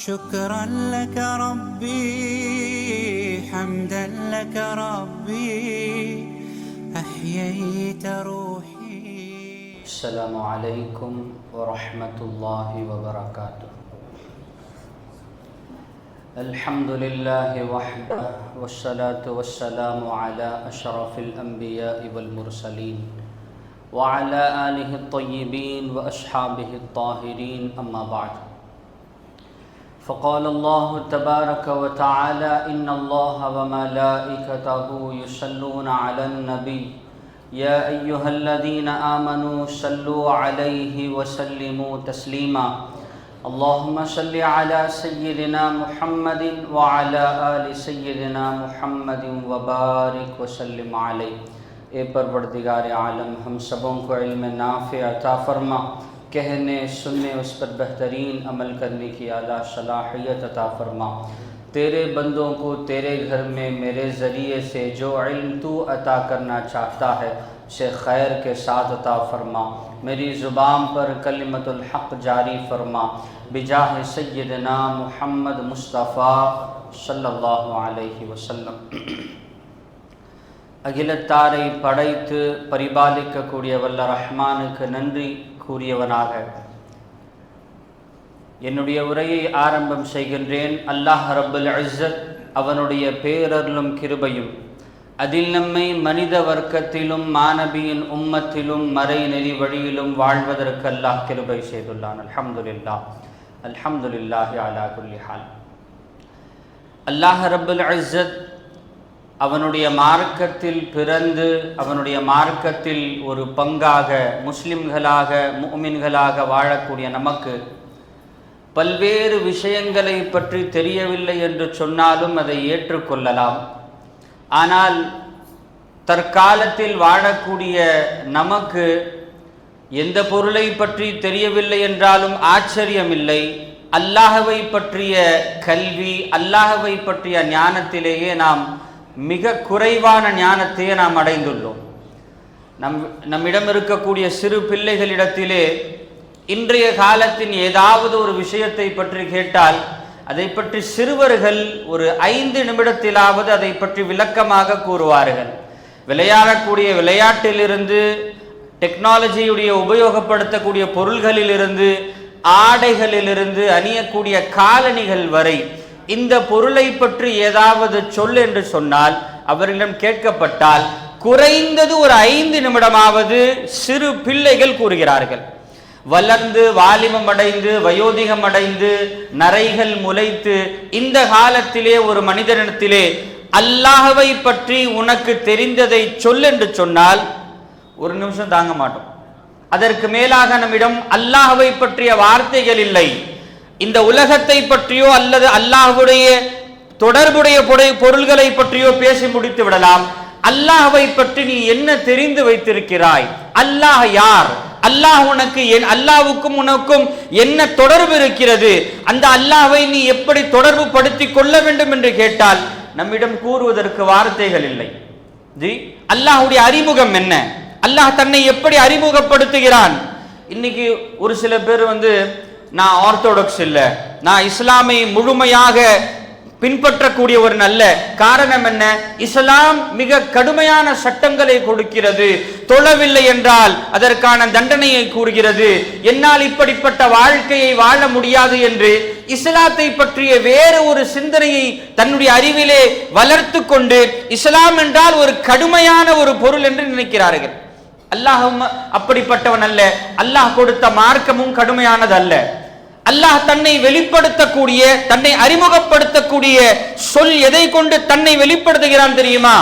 شكرا لك ربي حمدا لك ربي أحييت روحي. السلام عليكم ورحمة الله وبركاته. الحمد لله وحده والصلاة والسلام على أشرف الأنبياء والمرسلين وعلى آله الطيبين وأصحابه الطاهرين، أما بعد. فقال الله تبارك وتعالى: إن الله وملائكته يصلون على النبي يا أيها الذين آمنوا صلوا عليه وسلموا تسليما. اللهم صل على سيدنا محمد وعلى آل سيدنا محمد وبارك وسلم عليه. ए परवरदिगार आलम, हम सबों को इल्म नाफ़े अता फरमा, कहने सुनने उस पर बेहतरीन अमल करने की आला सलाहियत अता फरमा। तेरे बंदों को तेरे घर में मेरे ज़रिए से जो इल्म तू अता करना चाहता है उसे खैर के साथ अता फरमा। मेरी ज़ुबान पर कलिमतुल हक़ जारी फरमा, बिजाह सय्यदना मुहम्मद मुस्तफ़ा सल्लल्लाहु अलैहि वसल्லம். அகிலத்தாரை படைத்து பரிபாலிக்கக்கூடிய வல்ல ரஹ்மானுக்கு நன்றி கூறியவனாக என்னுடைய உரையை ஆரம்பம் செய்கின்றேன். அல்லாஹ் ரப்புல் இஸ்ஸத் அவனுடைய பேரருளும் கிருபையும் அதில் நம்மை மனித வர்க்கத்திலும் மானபியின் உம்மத்திலும் மறை நெறி வழியிலும் வாழ்வதற்கு அல்லாஹ் கிருபை செய்துள்ளான். அல்ஹம்துலில்லாஹ், அல்ஹம்துலில்லாஹி அலா குல்லி ஹால். அல்லாஹ் ரப்புல் இஸ்ஸத் அவனுடைய மார்க்கத்தில் பிறந்து அவனுடைய மார்க்கத்தில் ஒரு பங்காக முஸ்லிம்களாக முஃமின்களாக வாழக்கூடிய நமக்கு பல்வேறு விஷயங்களை பற்றி தெரியவில்லை என்று சொன்னாலும் அதை ஏற்றுக்கொள்ளலாம். ஆனால் தற்காலத்தில் வாழக்கூடிய நமக்கு எந்த பொருளை பற்றி தெரியவில்லை என்றாலும் ஆச்சரியமில்லை. அல்லாஹ்வை பற்றிய கல்வி, அல்லாஹ்வை பற்றிய ஞானத்திலேயே நாம் மிக குறைவான ஞானத்தையே நாம் அடைந்துள்ளோம். நம்மிடம் இருக்கக்கூடிய சிறு பிள்ளைகளிடத்திலே இன்றைய காலத்தின் ஏதாவது ஒரு விஷயத்தை பற்றி கேட்டால் அதை பற்றி சிறுவர்கள் ஒரு 5 நிமிடத்திலாவது அதை பற்றி விளக்கமாக கூறுவார்கள். விளையாடக்கூடிய விளையாட்டிலிருந்து, டெக்னாலஜியுடைய உபயோகப்படுத்தக்கூடிய பொருள்களிலிருந்து, ஆடைகளிலிருந்து, அணியக்கூடிய காலணிகள் வரை இந்த பொருளை பற்றி ஏதாவது சொல் என்று சொன்னால் அவர்களிடம் கேட்கப்பட்டால் குறைந்தது ஒரு 5 நிமிடமாவது சிறு பிள்ளைகள் கூறுகிறார்கள். வளர்ந்து வாலிபம் அடைந்து வயோதிகம் அடைந்து நரைகள் முளைத்து இந்த காலத்திலே ஒரு மனிதனிடத்திலே அல்லாஹ்வை பற்றி உனக்கு தெரிந்ததை சொல் என்று சொன்னால் ஒரு நிமிஷம் தாங்க மாட்டோம். அதற்கு மேலாக நம்மிடம் அல்லாஹ்வை பற்றிய வார்த்தைகள் இல்லை. இந்த உலகத்தை பற்றியோ அல்லது அல்லாஹ்வுடைய தொடர்புடைய பொருள்களை பற்றியோ பேசி முடித்து விடலாம். அல்லாஹ்வை பற்றி நீ என்ன தெரிந்து வைத்திருக்கிறாய்? அல்லாஹ் யார்? அல்லாஹ் உனக்கு அல்லாஹ்வுக்கும் உனக்கும் என்ன தொடர்பு இருக்கிறது? அந்த அல்லாஹ்வை நீ எப்படி தொடர்பு படுத்தி கொள்ள வேண்டும் என்று கேட்டால் நம்மிடம் கூறுவதற்கு வார்த்தைகள் இல்லை. ஜி, அல்லாஹ்வுடைய அறிமுகம் என்ன? அல்லாஹ் தன்னை எப்படி அறிமுகப்படுத்துகிறான்? இன்னைக்கு ஒரு சில பேர் நான் ஆர்த்தோடாக்ஸ் இல்லை, நான் இஸ்லாமை முழுமையாக பின்பற்றக்கூடியவர் அல்ல. காரணம் என்ன? இஸ்லாம் மிக கடுமையான சட்டங்களை கொடுக்கிறது. தொழவில்லை என்றால் அதற்கான தண்டனையை கூறுகிறது. என்னால் இப்படிப்பட்ட வாழ்க்கையை வாழ முடியாது என்று இஸ்லாத்தை பற்றிய வேறு ஒரு சிந்தனையை தன்னுடைய அறிவிலே வளர்த்து கொண்டு இஸ்லாம் என்றால் ஒரு கடுமையான ஒரு பொருள் என்று நினைக்கிறார்கள். அல்லாஹ் அப்படிப்பட்டவன் அல்ல. அல்லாஹ் கொடுத்த மார்க்கமும் கடுமையானது அல்ல. அல்லாஹ் தன்னை வெளிப்படுத்தக்கூடிய, தன்னை அறிமுகப்படுத்தக்கூடிய சொல் எதை கொண்டு தன்னை வெளிப்படுத்துகிறான் தெரியுமா?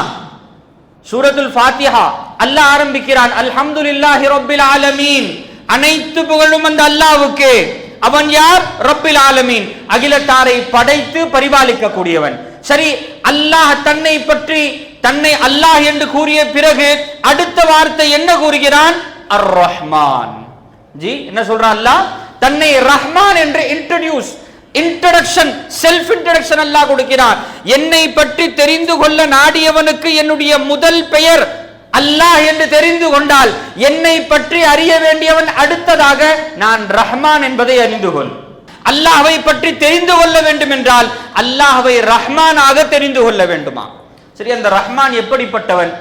சூரத்துல் ஃபாத்திஹா அல்லாஹ் ஆரம்பிக்கிறான், அல்ஹம்துலில்லாஹி ரப்பில் ஆலமீன், அனைத்து புகழும் அந்த அல்லாஹ்வுக்கே. அவன் யார்? ரப்பில் ஆலமீன், அகிலத்தாரை படைத்து பரிபாலிக்க கூடியவன். சரி, அல்லாஹ் தன்னை பற்றி தன்னை அல்லாஹ் என்று கூறிய பிறகு அடுத்த வார்த்தை என்ன கூறுகிறான்? அர் ரஹ்மான். ஜி, என்ன சொல்றான்? அல்லாஹ் தன்னை ரஹ்மான் என்று இன்ட்ரோடக்ஷன், செல்ஃப் இன்ட்ரோடக்ஷன் அல்லாஹ் கொடுக்கிறான். என்னை பற்றி தெரிந்து கொள்ள நாடியவனுக்கு என்னுடைய முதல் பெயர் அல்லாஹ் என்று தெரிந்து கொண்டால் என்னை பற்றி அறிய வேண்டியவன் அடுத்ததாக நான் ரஹ்மான் என்பதை அறிந்து கொள். அல்லாஹ்வை பற்றி தெரிந்து கொள்ள வேண்டும் என்றால் அல்லாஹ்வை ரஹ்மானாக தெரிந்து கொள்ள வேண்டுமா? சரி, அந்த ரஹ்மான் எப்படிப்பட்டவன்?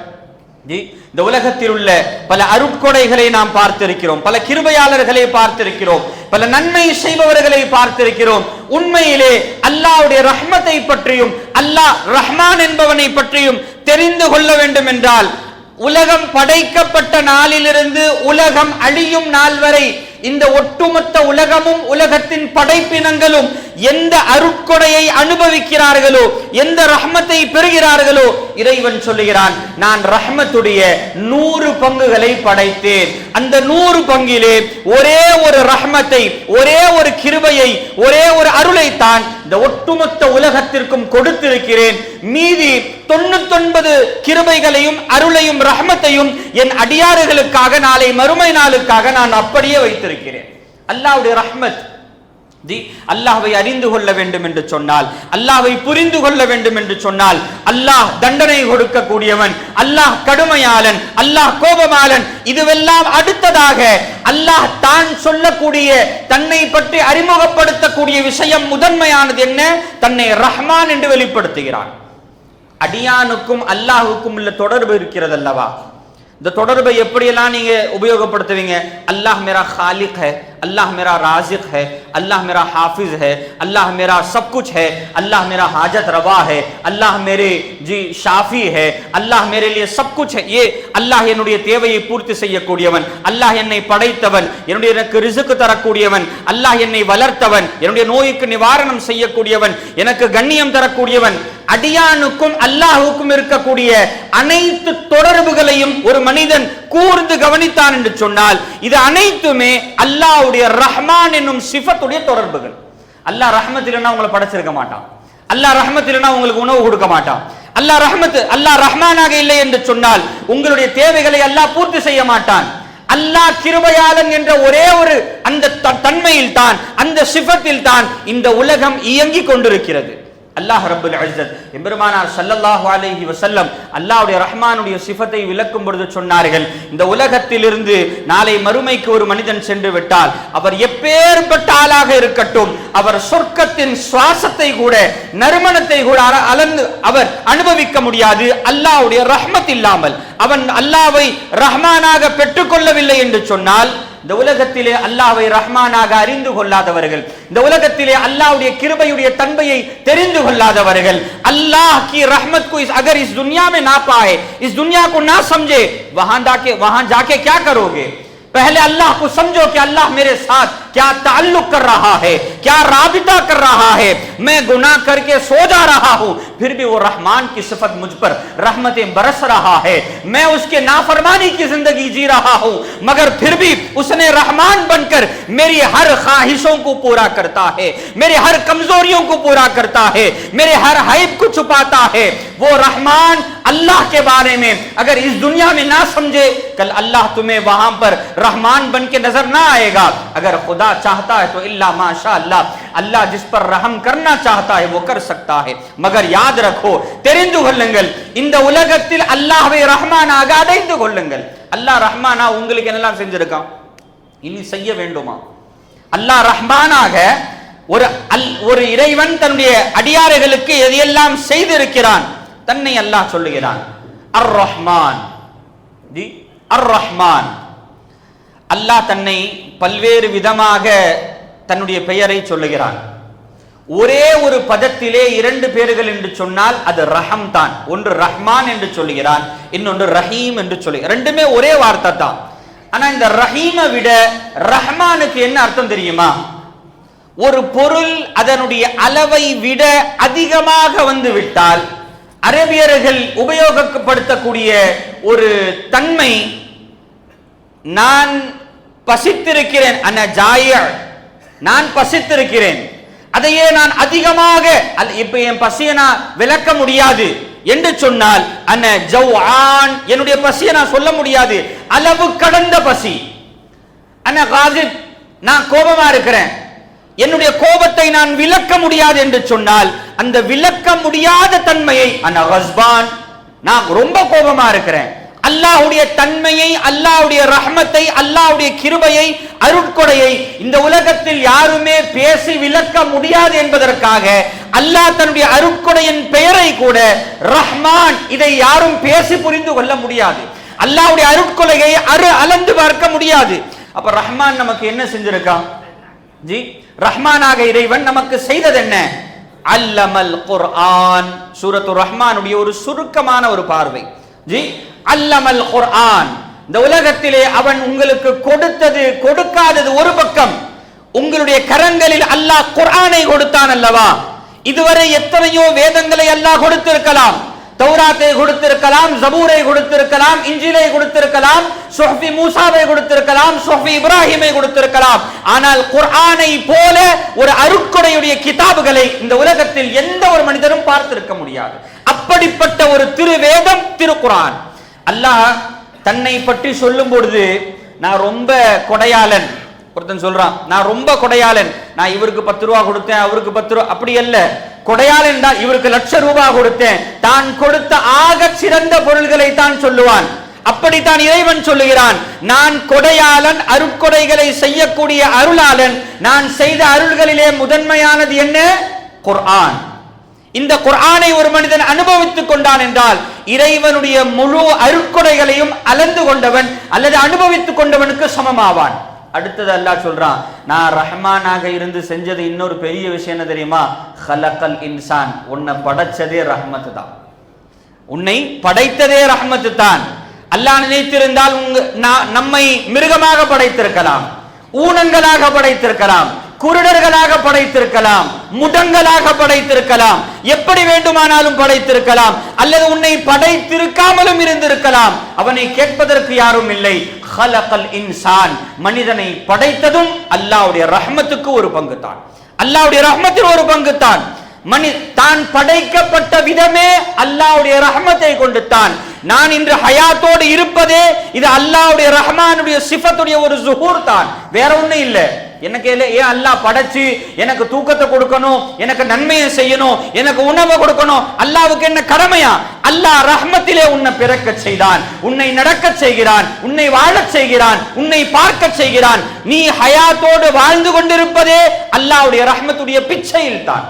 இந்த உலகத்தில் உள்ள பல அருட்கொடைகளை நாம் பார்த்திருக்கிறோம், பல கிருபையாளர்களை பார்த்திருக்கிறோம், பல நன்மை செய்பவர்களை பார்த்திருக்கிறோம். உண்மையிலே அல்லாஹ்வுடைய ரஹ்மத்தை பற்றியும் அல்லாஹ் ரஹ்மான் என்பவனை பற்றியும் தெரிந்து கொள்ள வேண்டும் என்றால் உலகம் படைக்கப்பட்ட நாளிலிருந்து உலகம் அழியும் நாள் வரை இந்த ஒட்டுமொத்த உலகமும் உலகத்தின் படைப்பினங்களும் எந்த அருட்கொடையை அனுபவிக்கிறார்களோ, எந்த ரஹ்மத்தை பெறுகிறார்களோ, இறைவன் சொல்லுகிறான், நான் ரஹ்மத்துடைய 100 பங்குகளை படைத்தேன். அந்த 100 பங்கிலே ஒரே ஒரு ரஹ்மத்தை, ஒரே ஒரு கிருபையை, ஒரே ஒரு அருளை தான் இந்த ஒட்டுமொத்த உலகத்திற்கும் கொடுத்திருக்கிறேன். மீதி 99 கிருபைகளையும் அருளையும் ரஹ்மத்தையும் என் அடியாறுகளுக்காக நாளை மறுமை நாளுக்காக நான் அப்படியே வைத்திருக்கிறேன். அல்லாஹ்வுடைய ரஹ்மத். அல்லாஹ்வை அறிந்து கொள்ள வேண்டும் என்று சொன்னால், அல்லாஹ்வை புரிந்து கொள்ள வேண்டும் என்று சொன்னால், அல்லாஹ் தண்டனை கொடுக்க கூடியவன், அல்லாஹ் கடுமையாளன், அல்லாஹ் கோபமாளன். இதுவெல்லாம் அடுத்ததாக அல்லாஹ் தான் சொல்லக்கூடிய தன்னை பற்றி அறிமுகப்படுத்தக்கூடிய விஷயம் முதன்மையானது என்ன? தன்னை ரஹ்மான் என்று வெளிப்படுத்துகிறான். அடியானுக்கும் அல்லாஹுக்கும் உள்ள தொடர்பு இருக்கிறது அல்லவா? இந்த தொடர்பை எப்படியெல்லாம் நீங்க உபயோகப்படுத்துவீங்க? அல்லாஹ் மேரா खालिक है, अल्लाह मेरा राज़िक है, अल्लाह मेरा हाफिज है, अल्लाह मेरा सब कुछ है, अल्लाह मेरा हाजत रवा है, अल्लाह मेरे जी ஷாஃபி है, अल्लाह मेरे लिए सब कुछ है. ये अल्लाह என்னுடைய தேவையை பூர்த்தி செய்யக்கூடியவன், அல்லாஹ் என்னை படைத்தவன், என்னுடைய எனக்கு ரிஸ்க் தரக்கூடியவன், அல்லாஹ் என்னை வளர்த்தவன், என்னுடைய நோய்க்கு நிவாரணம் செய்யக்கூடியவன், எனக்கு கண்ணியம் தரக்கூடியவன். அடியானுக்கும் அல்லாஹுக்கும் இருக்கக்கூடிய அனைத்து தொடர்புகளையும் ஒரு மனிதன் கூர்ந்து கவனித்தான் என்று சொன்னால் இது அனைத்துமே அல்லாஹ்வுடைய ரஹ்மான் என்னும் சிஃபத்துடைய தொடர்புகள். அல்லாஹ் ரஹ்மத் இல்லைன்னா உங்களை படைச்சிருக்க மாட்டான். அல்லாஹ் ரஹ்மத் இல்லைன்னா உங்களுக்கு உணவு கொடுக்க மாட்டான். அல்லாஹ் ரஹ்மத், அல்லாஹ் ரஹ்மானாக இல்லை என்று சொன்னால் உங்களுடைய தேவைகளை அல்லாஹ் பூர்த்தி செய்ய மாட்டான். அல்லாஹ் கிருபையாளன் என்ற ஒரே ஒரு அந்த தன்மையில் தான், அந்த சிஃபத்தில் தான் இந்த உலகம் இயங்கிக் கொண்டிருக்கிறது. அல்லாஹ் ரப்பல் இஸ்ஸத் எம்பெருமானார் ஸல்லல்லாஹு அலைஹி வஸல்லம் அல்லாஹ்வுடைய ரஹ்மானுடைய சிஃபத்தை விளக்கும் பொழுது சொன்னார்கள், இந்த உலகத்திலிருந்து நாளை மறுமைக்கு ஒரு மனிதன் சென்று விட்டால் அவர் எப்பேற்பட்ட ஆளாக இருக்கட்டும், அவர் சொர்க்கத்தின் சுவாசத்தை கூட நறுமணத்தை கூட அளந்து அவர் அனுபவிக்க முடியாது அல்லாஹ்வுடைய ரஹ்மத் இல்லாமல். அவன் அல்லாஹ்வை ரஹ்மானாக பெற்றுக்கொள்ளவில்லை என்று சொன்னால் இந்த உலகத்திலே அல்லாஹ்வை ரஹ்மானாக அறிந்து கொள்ளாதவர்கள், இந்த உலகத்திலே அல்லாஹ்வுடைய கிருபையுடைய தன்மையை தெரிந்து கொள்ளாதவர்கள், अल्लाह की रहमत को अगर इस दुनिया में ना पाए, इस दुनिया को ना समझे, वहां जाके क्या करोगे? पहले अल्लाह को समझो कि अल्लाह मेरे साथ क्या ताल्लुक कर रहा है, क्या राबिता कर रहा है. मैं गुनाह करके सो जा रहा हूं, फिर भी वो रहमान की सिफत मुझ पर रहमतें बरस रहा है. मैं उसके नाफरमानी की जिंदगी जी रहा हूं, मगर फिर भी उसने रहमान बनकर मेरी हर ख्वाहिशों को पूरा करता है, मेरे हर कमजोरियों को पूरा करता है, मेरे हर ऐब को छुपाता है. वो रहमान अल्लाह के बारे में अगर इस दुनिया में ना समझे, कल अल्लाह तुम्हें वहां पर रहमान बन के नजर ना आएगा. अगर खुदा चाहता है तो इल्ला माशा अल्लाह, अल्लाह जिस पर रहम करना चाहता है वो कर सकता है. मगर याद रखो, தெரிந்து கொள்ளுங்கள், இந்த உலகத்தில் அல்லாஹ்வை ரஹ்மானாக அடைந்து கொள்ளுங்கள். அல்லாஹ் ரஹ்மானா உங்களுக்கு என்னெல்லாம் செஞ்சிருக்கான், இனி செய்ய வேண்டுமா? அல்லாஹ் ரஹ்மானாக ஒரு இறைவன் தன்னுடைய அடியார்களுக்கு எதையெல்லாம் செய்திருக்கிறான் தன்னை அல்லாஹ் சொல்லுகிறான். அர் ரஹ்மான், அர் ரஹ்மான். அல்லாஹ் தன்னை பல்வேறு விதமாக தன்னுடைய பெயரை சொல்லுகிறான். ஒரே ஒரு பதத்திலே 2 பேர்கள் என்று சொன்னால் அது ரஹம் தான். ஒன்று ரஹ்மான் என்று சொல்லுகிறான், இன்னொன்று ரஹீம் என்று சொல்லுகிறான். ரெண்டுமே ஒரே வார்த்தை தான். ஆனா இந்த ரஹீமை விட ரஹ்மானுக்கு என்ன அர்த்தம் தெரியுமா? ஒரு பொருள் அதனுடைய அளவை விட அதிகமாக வந்து விட்டால் அரபியர்கள் உபயோகப்படுத்தக்கூடிய ஒரு தன்மை, நான் பசித்திருக்கிறேன், நான் பசித்திருக்கிறேன், அதையே நான் அதிகமாக இப்ப என் பசியை நான் விளக்க முடியாது என்று சொன்னால் அன ஜவ்ஆன், என்னுடைய பசியை நான் சொல்ல முடியாது, அளவு கடந்த பசி. அன காசிப், நான் கோபமா இருக்கிறேன், என்னுடைய கோபத்தை நான் விளக்க முடியாது என்று சொன்னால் அந்த விளக்க முடியாத தன்மையை அன கஸ்பான், நான் ரொம்ப கோபமா இருக்கிறேன். அல்லாஹ்வுடைய தன்மையை, அல்லாஹ்வுடைய ரஹ்மத்தை, அல்லாஹ்வுடைய கிருபையை, அருட்கொடையை இந்த உலகத்தில் யாருமே பேசி விளக்க முடியாது என்பதற்காக அல்லாஹ் தன்னுடைய அருட்கொடையின் பெயரை கூட ரஹ்மான், இதை யாரும் பேசி புரிந்து கொள்ள முடியாது. அல்லாஹ்வுடைய அருட்கொடையை அளந்து பார்க்க முடியாது. அப்ப ரஹ்மான் நமக்கு என்ன செஞ்சிருக்கான் ஜி? ரஹ்மானாக இறைவன் நமக்கு செய்தது என்ன? அல்லமல் குர்ஆன். சூரத்து ரஹ்மானுடைய ஒரு சுருக்கமான ஒரு பார்வை ஜி. அல்லமல் குர்ஆன். இந்த உலகத்திலே அவன் உங்களுக்கு கொடுத்தது கொடுக்காதது ஒரு பக்கம், உங்களுடைய கரங்களில் அல்லாஹ் குர்ஆனை கொடுத்தான் அல்லவா? இதுவரை எத்தனையோ வேதங்களை அல்லாஹ் கொடுத்திருக்கலாம். தௌராத்தை கொடுத்திருக்கலாம், ஜபூரை கொடுத்திருக்கலாம், இஞ்சிலை கொடுத்திருக்கலாம், சுஹ்ஃபி மூசாவை கொடுத்திருக்கலாம், சுஹ்ஃபி இப்ராஹிமை கொடுத்திருக்கலாம். ஆனால் குர்ஆனை போல ஒரு அருட்கொடையுடைய கிதாபுகளை இந்த உலகத்தில் எந்த ஒரு மனிதரும் பார்த்திருக்க முடியாது. அப்படிப்பட்ட ஒரு திருவேதம் திருக்குர்ஆன். அல்லாஹ் தன்னை பற்றி சொல்லும் பொழுது, நான் ரொம்ப கொடையாளன். ஒருத்தன் சொல்றான், நான் ரொம்ப கொடையாளன், நான் இவருக்கு 10 ரூபா கொடுத்தேன், அவருக்கு 10 ரூபா. அப்படி அல்ல. கொடையாளன் தான் இவருக்கு ₹1,00,000 கொடுத்தேன். தான் கொடுத்த ஆக சிறந்த பொருள்களை தான் சொல்லுவான். அப்படித்தான் இறைவன் சொல்லுகிறான், நான் கொடையாளன், அருட்கொடைகளை செய்யக்கூடிய அருளாளன். நான் செய்த அருள்களிலே முதன்மையானது என்ன? குர்ஆன். இந்த குர்ஆனை ஒரு மனிதன் அனுபவித்துக் கொண்டான் என்றால் இறைவனுடைய முழு அருட்கொடைகளையும் அளந்து கொண்டவன் அல்லது அனுபவித்துக் கொண்டவனுக்கு சமமாவான். அடுத்தது அல்லாஹ் சொல்றான், நான் ரஹ்மானாக இருந்து செஞ்சது இன்னொரு பெரிய விஷயம் என்ன தெரியுமா? ஹலக்கல் இன்சான். உன்னை படைச்சதே ரஹ்மத்து தான். உன்னை படைத்ததே ரஹ்மத்து தான். அல்லாஹ் நினைத்திருந்தால் நம்மை மிருகமாக படைத்திருக்கலாம், ஊனங்களாக படைத்திருக்கலாம், குருடர்களாக படைத்திருக்கலாம், முடங்களாக படைத்திருக்கலாம், எப்படி வேண்டுமானாலும் படைத்திருக்கலாம், அல்லது உன்னை படைத்திருக்காமலும் இருந்திருக்கலாம். அவனை கேட்பதற்கு யாரும் இல்லை. ஹலகல் இன்சான். மனிதனை படைத்ததும் அல்லாஹ்வுடைய ரஹ்மத்துக்கு ஒரு பங்கு தான். அல்லாஹ்வுடைய ரஹ்மத்தில் ஒரு பங்கு தான். தான் படைக்கப்பட்ட விதமே அல்லாஹ்வுடைய ரஹ்மத்தை கொண்டு தான். நான் இன்று ஹயாத்தோடு இருப்பதே இது அல்லாஹ்வுடைய ரஹ்மானுடைய சிஃபத்துடைய ஒரு ஸுஹூர் தான், வேற ஒண்ணும் இல்லை. எனக்கு ஏன் அல்லாஹ் படைச்சு எனக்கு தூக்கத்தை கொடுக்கணும், எனக்கு நன்மையை செய்யணும், எனக்கு உணவை கொடுக்கணும்? அல்லாஹ்வுக்கு என்ன கடமையா? அல்லாஹ் ரஹ்மத்திலே உன்னை பிறக்க செய்தான், உன்னை நடக்க செய்கிறான், உன்னை வாழச் செய்கிறான், உன்னை பார்க்க செய்கிறான். நீ ஹயாத்தோடு வாழ்ந்து கொண்டிருப்பதே அல்லாஹ்வுடைய ரஹ்மத்துடைய பிச்சையில் தான்.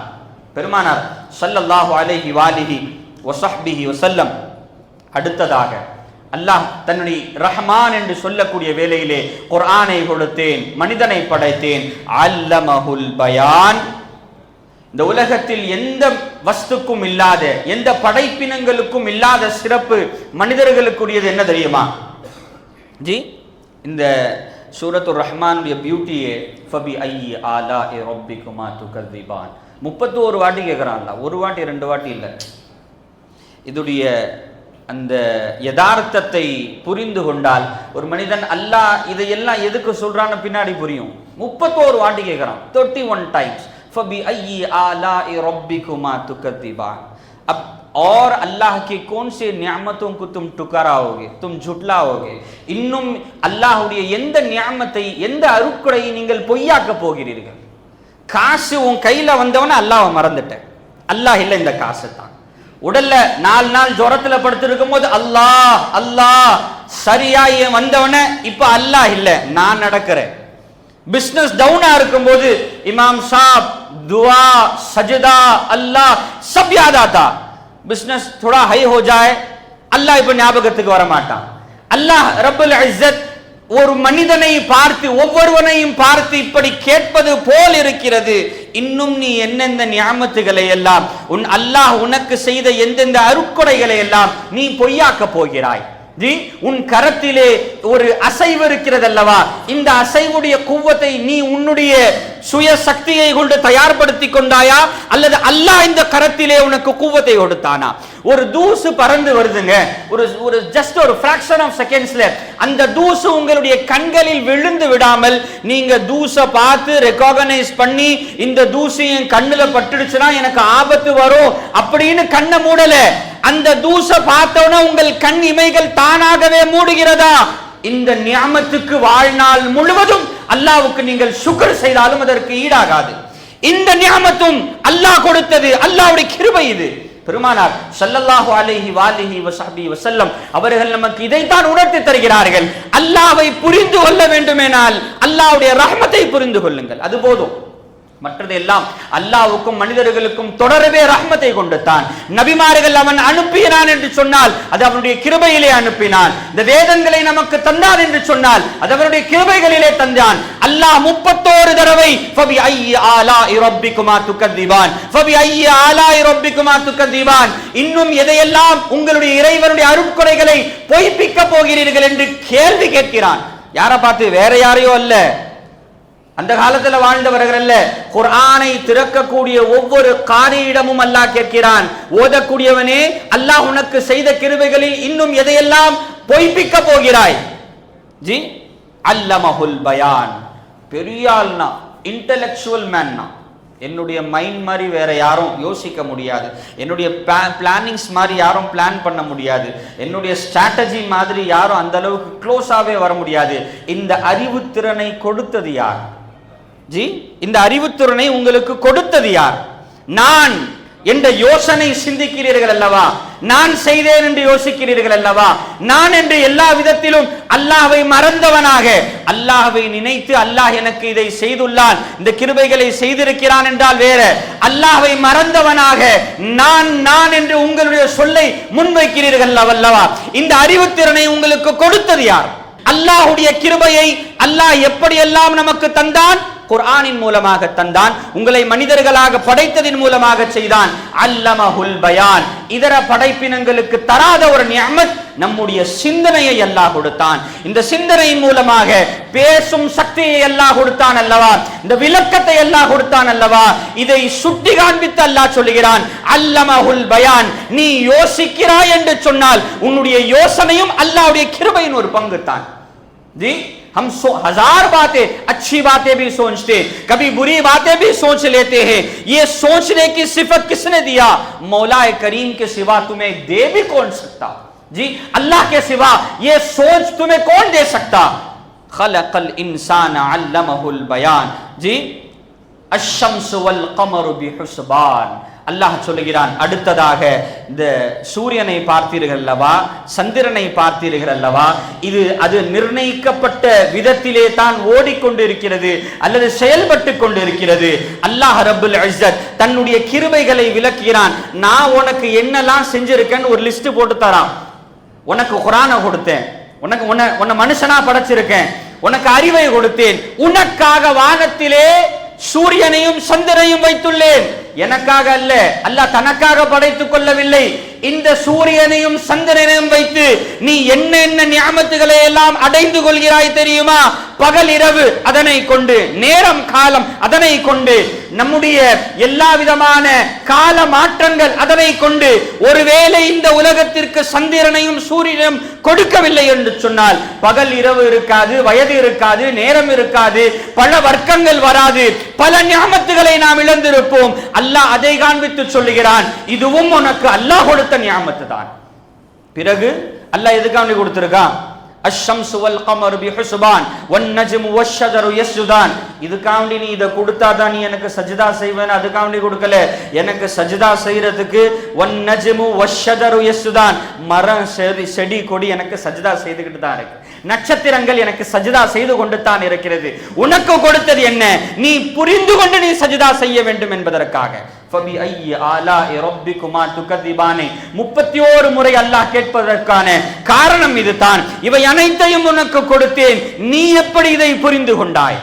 பெருமானார் ஸல்லல்லாஹு அலைஹி வஆலிஹி வஸஹ்பிஹி வஸல்லம் அடுத்ததாக அல்லாஹ் தன்னுடைய ரஹ்மான் என்று சொல்லக்கூடிய வேளையிலே குர்ஆனை கொடுத்தேன், மனிதனை படைத்தேன். அல்லமஹுல் பயான். இந்த உலகத்தில் எந்த வஸ்துக்கும் இல்லாத, எந்த படைப்பினங்களுக்கும் இல்லாத சிறப்பு மனிதர்களுக்குரியது என்ன தெரியுமா ஜி? இந்த சூரத்துர் ரஹ்மானுடைய பியூட்டியே ஃபபி ஐயி ஆலாஇ ரப்பிகுமா துகذிபான். 31 வாட்டி கேட்குறான்ல, ஒரு வாட்டி 2 வாட்டி இல்லை. இதுடைய அந்த யதார்த்தத்தை புரிந்து கொண்டால் ஒரு மனிதன் அல்லாஹ் இதையெல்லாம் எதுக்கு சொல்றான்னு பின்னாடி புரியும். 31 வாட்டி கேட்கிறான், 31 times. ஃபபி ஐயி ஆலாஇ ரப்பிகுமா துகذிபான். अब और अल्लाह की कौन से नियामतों को तुम टुकराओगे, तुम झुटलाओगे? இன்னும் அல்லாஹ்வுடைய எந்த நியாமத்தை, எந்த அருட்கொடையை நீங்கள் பொய்யாக்க போகிறீர்கள்? காசு உன் கையில வந்தவன அல்லாஹ்வை மறந்துட்ட, அல்லாஹ் இல்லை இந்த காசு தான். உடல்ல 4 நாள் ஜுரத்துல படுத்திருக்கும் போது அல்லாஹ் அல்லாஹ் சரியா வந்தவன இப்ப அல்லாஹ் இல்ல, நான் நடக்கிறேன். பிசினஸ் டவுனா இருக்கும் போது இமாம் சாப் दुआ सजदा अल्लाह सब याद आता. बिजनेस थोड़ा हाई हो जाए अल्लाह இப்ப ஞாபகத்துக்கு வர மாட்டான். அல்லாஹ் ரப்பல் இஸ்ஸத் ஒரு மனிதனை பார்த்து, ஒவ்வொருவனையும் பார்த்து இப்படி கேட்பது போல் இருக்கிறது, இன்னும் நீ எந்தெந்த நியாமத்துகளை எல்லாம், உன் அல்லாஹ் உனக்கு செய்த எந்தெந்த அருட்கொடைகளை எல்லாம் நீ பொய்யாக்க போகிறாய். உன் கரத்திலே ஒரு அசைவு இருக்கிறது அல்லவா, இந்த அசைவுடைய குவத்தை நீ உன்னுடைய சுய சக்தியை கொண்டு தயார்படுத்தி கொண்டாயா அல்லது அல்லாஹ் இந்த கரத்திலே உனக்கு குவத்தை கொடுத்தானா? ஒரு தூசு பறந்து வருதுங்க, ஒரு ஜஸ்ட் ஒரு ஃபிராக்ஷன் ஆஃப் செகண்ட்ஸ்ல அந்த தூசு உங்களுடைய கண்களில் விழுந்து விடாமல் நீங்க தூசை பார்த்து ரெகக்னைஸ் பண்ணி இந்த தூசு என் கண்ணுல பட்டுடுச்சுன்னா எனக்கு ஆபத்து வரும் அப்படின்னு கண்ணை மூடல. அந்த தூச பார்த்தவன உங்கள் கண் இமைகள் தானாகவே மூடுகிறதா? இந்த நியாமத்துக்கு வாழ்நாள் முழுவதும் அல்லாஹ்வுக்கு நீங்கள் சுக்ர் செய்தாலும் அதற்கு ஈடாகாது. இந்த நியாமத்தும் அல்லாஹ் கொடுத்தது, அல்லாஹ்வுடைய கிருபை இது. பெருமானார் ஸல்லல்லாஹு அலைஹி வஆலிஹி வஸஹ்பிஹி வஸல்லம் அவர்கள் நமக்கு இதைத்தான் உணர்த்தி தருகிறார்கள். அல்லாஹ்வை புரிந்து கொள்ள வேண்டுமேனால் அல்லாஹ்வுடைய ரஹ்மத்தை புரிந்து கொள்ளுங்கள், அது போதும். மற்றது எல்லாம் அல்லாஹ்வுக்கும் மனிதர்களுக்கும் தொடரவே ரஹ்மத்தை கொண்டுத்தான். நபிமார்கள் அவன் அனுப்பினான் என்று சொன்னால் அது அவனுடைய கிருபையிலே அனுப்பினான். இந்த வேதங்களை நமக்கு தந்தான் என்று சொன்னால் அது அவனுடைய கிருபைகளிலே தந்தான். அல்லாஹ் 31 தடவை ஃபபி ஐயி ஆலாஇ ரப்பிக்குமா துகதிபான், ஃபபி ஐயி ஆலாஇ ரப்பிக்குமா துகதிபான், இன்னும் எதையெல்லாம் உங்களுடைய இறைவனுடைய அருட்கொடைகளை பொய்ப்பிக்க போகிறீர்கள் என்று கேள்வி கேட்கிறான். யாரை பார்த்து? வேற யாரையோ அல்ல, அந்த காலத்துல வாழ்ந்தவர்கள் அல்ல, குர்ஆனை திறக்கக்கூடிய ஒவ்வொரு காரியிடமும் அல்லாஹ் கேட்கிறான், ஓதக்கூடியவனே அல்லாஹ் உனக்கு செய்த கிருபைகளில் இன்னும் எதையெல்லாம் பொய்ப்பிக்க போகிறாய்? ஜி அல்லமஹுல் பயான். பெரிய ஆள்னா, இன்டெலெக்சுவல் மேன்னா, என்னுடைய மைண்ட் மாதிரி வேற யாரும் யோசிக்க முடியாது, என்னுடைய பிளானிங்ஸ் மாதிரி யாரும் பிளான் பண்ண முடியாது, என்னுடைய ஸ்ட்ராட்டஜி மாதிரி யாரும் அந்த அளவுக்கு க்ளோஸாவே வர முடியாது. இந்த அறிவுத்திறனை கொடுத்தது யார்? ஜி இந்த அறிவுத்திறனை உங்களுக்கு கொடுத்தது யார்? நான் என்ற யோசனை சிந்திக்கிறீர்கள் அல்லவா? நான் செய்தேன் என்று யோசிக்கிறீர்கள் அல்லவா? நான் என்று எல்லா விதத்திலும் அல்லாஹ்வை மறந்தவனாக, அல்லாஹ்வை நினைத்து அல்லாஹ் எனக்கு இதை செய்துள்ளான், இந்த கிருபைகளை செய்திருக்கிறான் என்றால் வேற, அல்லாஹ்வை மறந்தவனாக நான் நான் என்று உங்களுடைய சொல்லை முன்வைக்கிறீர்கள் அல்லவா? இந்த அறிவுத்திறனை உங்களுக்கு கொடுத்தது யார்? அல்லாஹ்வுடைய கிருபையை அல்லாஹ் எப்படியெல்லாம் நமக்கு தந்தான்? குர்ஆனின் மூலமாக தந்தான். உங்களை மனிதர்களாக படைத்ததின் மூலமாக செய்தான். அல்லமஹுல் பயான். இதர படைப்பினங்களுக்கு தராத ஒரு நிஅமத் நம்முடைய சிந்தனையை அல்லாஹ் கொடுத்தான். இந்த சிந்தனையின் மூலமாக பேசும் சக்தியை அல்லாஹ் கொடுத்தான் அல்லவா? இந்த விளக்கத்தை அல்லாஹ் கொடுத்தான் அல்லவா? இதை சுட்டி காண்பித்து அல்லாஹ் சொல்லுகிறான், அல்லமஹுல் பயான். நீ யோசிக்கிறாய் என்று சொன்னால் உன்னுடைய யோசனையும் அல்லாஹ்வுடைய கிருபையின் ஒரு பங்கு தான். जी हम 1000 बातें, अच्छी बातें भी सोचते, कभी बुरी बातें भी सोच लेते हैं. ये सोचने की सिफत किसने दिया? मौलाए करीम के सिवा तुम्हें दे भी कौन सकता? जी अल्लाह के सिवा ये सोच तुम्हें कौन दे सकता? खलकल इंसान अल्लमहुल बयान. जी अश्शम्स वल कमरु बिहुस्बान. அல்லாஹ் சொல்லுகிறான், அடுத்ததாக இந்த சூரியனை பார்த்தீர்கள் அல்லவா, சந்திரனை பார்த்தீர்கள் அல்லவா, இது அது நிர்ணயிக்கப்பட்ட விதத்திலே தான் ஓடிக்கொண்டிருக்கிறது அல்லது செயல்பட்டு கொண்டிருக்கிறது. அல்லாஹ் ரப்புல் இஸ்ஸத் தன்னுடைய கிருபைகளை விளக்குகிறான். நான் உனக்கு என்னெல்லாம் செஞ்சிருக்கேன்னு ஒரு லிஸ்ட் போட்டு தரான். உனக்கு குர்ஆனை கொடுத்தேன், உனக்கு உன்னை மனுஷனா படைச்சிருக்கேன், உனக்கு அறிவை கொடுத்தேன், உனக்காக வானத்திலே சூரியனையும் சந்திரனையும் வைத்துள்ளேன். எனக்காக அல்ல, அல்லாஹ் தனக்காக படைத்துக் கொள்ளவில்லை. இந்த சூரியனையும் சந்திரனையும் வைத்து நீ என்ன என்ன நிஅமத்துகளை எல்லாம் அடைந்து கொள்கிறாய் தெரியுமா? பகல் இரவு அதனை கொண்டு, நேரம் காலம் அதனை கொண்டு, நம்முடைய எல்லா விதமான கால மாற்றங்கள் அதனை கொண்டு. ஒருவேளை இந்த உலகத்திற்கு சந்திரனையும் சூரியனையும் கொடுக்கவில்லை என்று சொன்னால் பகல் இரவு இருக்காது, வயது இருக்காது, நேரம் இருக்காது, பல வர்க்கங்கள் வராது, பல நிஅமத்துகளை நாம் இழந்திருப்போம். அல்லாஹ் அதை காண்பித்து சொல்லுகிறான், இதுவும் உனக்கு அல்லாஹ் கொடுத்த நிஅமத்து தான். பிறகு அல்லாஹ் எதுக்காண்டி கொடுத்திருக்கான்? அஷ்ஷம்சு வல் கமரு பிஹுஸ்பான் வன் நஜ்மு வஷ்ஷஜரு யஸ்ஜுதான். இதுக்காண்டி நீ இதை கொடுத்தாதான் நீ எனக்கு சஜ்தா செய்வேன், அதுக்காண்டி கொடுக்கல. எனக்கு சஜ்தா செய்யறதுக்கு வன் நஜ்மு வஷ்ஷஜரு யஸ்ஜுதான், மரம் செடி கொடி எனக்கு சஜ்தா செய்துகிட்டு தான் இருக்கு, நட்சத்திரங்கள் எனக்கு சஜ்தா செய்து கொண்டு தான் இருக்கிறது. உனக்கு கொடுத்தது என்ன? நீ புரிந்து கொண்டு நீ சஜ்தா செய்ய வேண்டும் என்பதற்காக. ஃபபி ஐயி ஆலாஇ ரப்பிக்குமா துகதிபான் 31 முறை அல்லாஹ் கேட்பதற்கான காரணம் இதுதான். இவை அனைத்தையும் உனக்கு கொடுத்தேன், நீ எப்படி இதை புரிந்து கொண்டாய்?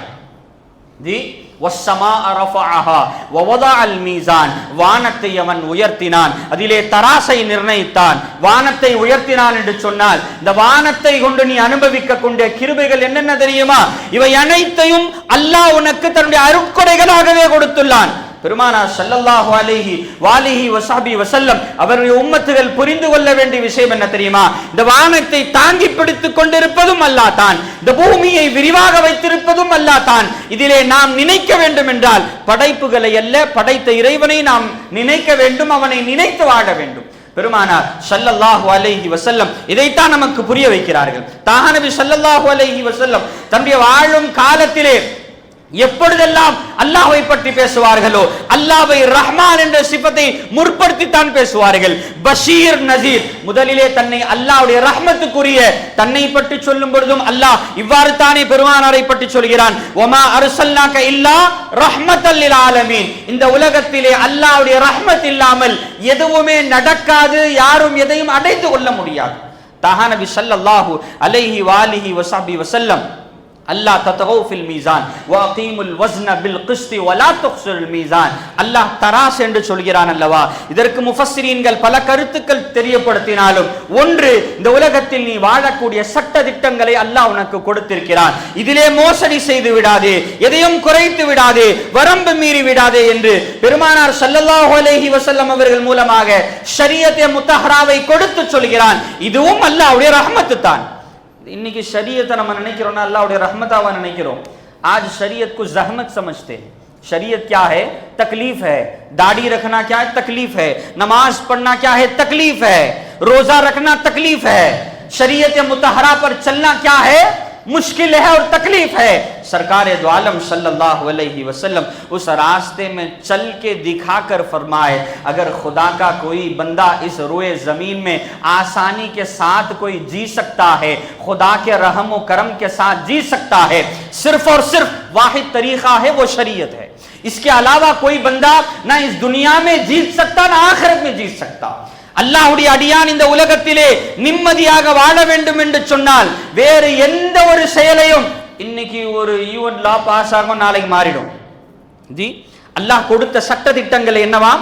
ஜி வஸ்ஸமாஅ ரஃபஅஹா வவதஅல் மீசான். வானத்தை அவன் உயர்த்தினான், அதிலே தராசை நிர்ணயித்தான். வானத்தை உயர்த்தினான் என்று சொன்னால் இந்த வானத்தை கொண்டு நீ அனுபவிக்க கொண்ட கிருபைகள் என்னென்ன தெரியுமா? இவை அனைத்தையும் அல்லாஹ் உனக்கு தன்னுடைய அருட்கொடைகளாகவே கொடுத்துள்ளான். பெருமானார் ஸல்லல்லாஹு அலைஹி வஸல்லம் அவருடைய உம்மத்துகள் புரிந்து கொள்ள வேண்டிய விஷயம் என்ன தெரியுமா? இந்த வானத்தை தாங்கி பிடித்துக் கொண்டிருப்பதும் அல்லாஹ் தான், இந்த பூமியை விரிவாக வைத்திருப்பதும் அல்லாஹ் தான். இதிலே நாம் நினைக்க வேண்டும் என்றால் படைப்புகளை அல்ல, படைத்த இறைவனை நாம் நினைக்க வேண்டும், அவனை நினைத்து வாழ வேண்டும். பெருமானார் ஸல்லல்லாஹு அலைஹி வஸல்லம் இதைத்தான் நமக்கு புரிய வைக்கிறார்கள். தாஹா நபி ஸல்லல்லாஹு அலைஹி வஸல்லம் தன்னுடைய வாழும் காலத்திலே எப்பொழுதெல்லாம் அல்லாஹ்வை பற்றி பேசுவார்களோ அல்லாஹ்வை ரஹ்மான் என்ற சிஃபத்தை முற்படுத்தித்தான் பேசுவார்கள். பஷீர் நசீர், முதலிலே தன்னை அல்லாஹ்வுடைய ரஹ்மத்துக்குரிய தன்னை பற்றி சொல்லும் பொழுதும் அல்லாஹ் இவ்வாறு தானே பெருமானாரை பற்றி சொல்கிறான், வமா அர்சல்னாக இல்லா ரஹ்மத்தல் லில் ஆலமீன். இந்த உலகத்திலே அல்லாஹ்வுடைய ரஹ்மத் இல்லாமல் எதுவுமே நடக்காது, யாரும் எதையும் அடைந்து கொள்ள முடியாது. தஹா நபி ஸல்லல்லாஹு அலைஹி வஆலிஹி வஸஹ்பி வஸல்லம் அல்லாஹ் தத்கௌ ஃபில் மீசான் வஅகீமுல் வஸ்ன பில் கிஸ்தி வலா துக்ஸிருல் மீசான். அல்லாஹ் தராஸ் என்று சொல்கிறான் அல்லவா. இதற்கு முஃபஸ்ஸிரீன்கள் பல கருத்துக்கள் தெரியப்படுத்தினாலும் ஒன்று, இந்த உலகத்தில் நீ வாழக்கூடிய சட்ட திட்டங்களை அல்லாஹ் உனக்கு கொடுத்திருக்கிறான், இதிலே மோசடி செய்து விடாதே, எதையும் குறைத்து விடாதே, வரம்பு மீறி விடாதே என்று பெருமானார் ஸல்லல்லாஹு அலைஹி வஸல்லம் அவர்கள் மூலமாக ஷரியத்தை முத்தஹராவை கொடுத்து சொல்கிறான். இதுவும் அல்லாஹ்வுடைய ரஹ்மத்து தான். இன்னைக்கு शरीयत நம்ம நினைக்கிறோம் ना अल्लाह रहमतावा நினைக்கிறோம். आज शरीयत को जहमत समझते हैं. शरीयत क्या है? तकलीफ है. दाढ़ी रखना क्या है? तकलीफ है. नमाज पढ़ना क्या है? तकलीफ है. रोजा रखना तकलीफ है. शरीयत मुतहरा पर चलना क्या है? मुश्किल है और तकलीफ है. सरकार दो आलम सल्लल्लाहु अलैहि वसल्लम उस रास्ते में चल के दिखाकर फरमाए, अगर खुदा का कोई बंदा इस रोए जमीन में आसानी के साथ कोई जी सकता है, खुदा के रहम व करम के साथ जी सकता है, सिर्फ और सिर्फ वाहिद तरीका है, वो शरीयत है. इसके अलावा कोई बंदा ना इस दुनिया में जीत सकता ना आखिरत में जीत सकता. அல்லாஹ்வுடைய அடியான் இந்த உலகத்திலே நிம்மதியாக வாழ வேண்டும் என்று சொன்னால் வேறு எந்த ஒரு செயலையும், இன்னைக்கு ஒரு ஈவன் லா பாஸ் ஆகும் நாளைக்கு மாறிடும். ஜி, அல்லாஹ் கொடுத்த சட்ட திட்டங்கள் என்னவா?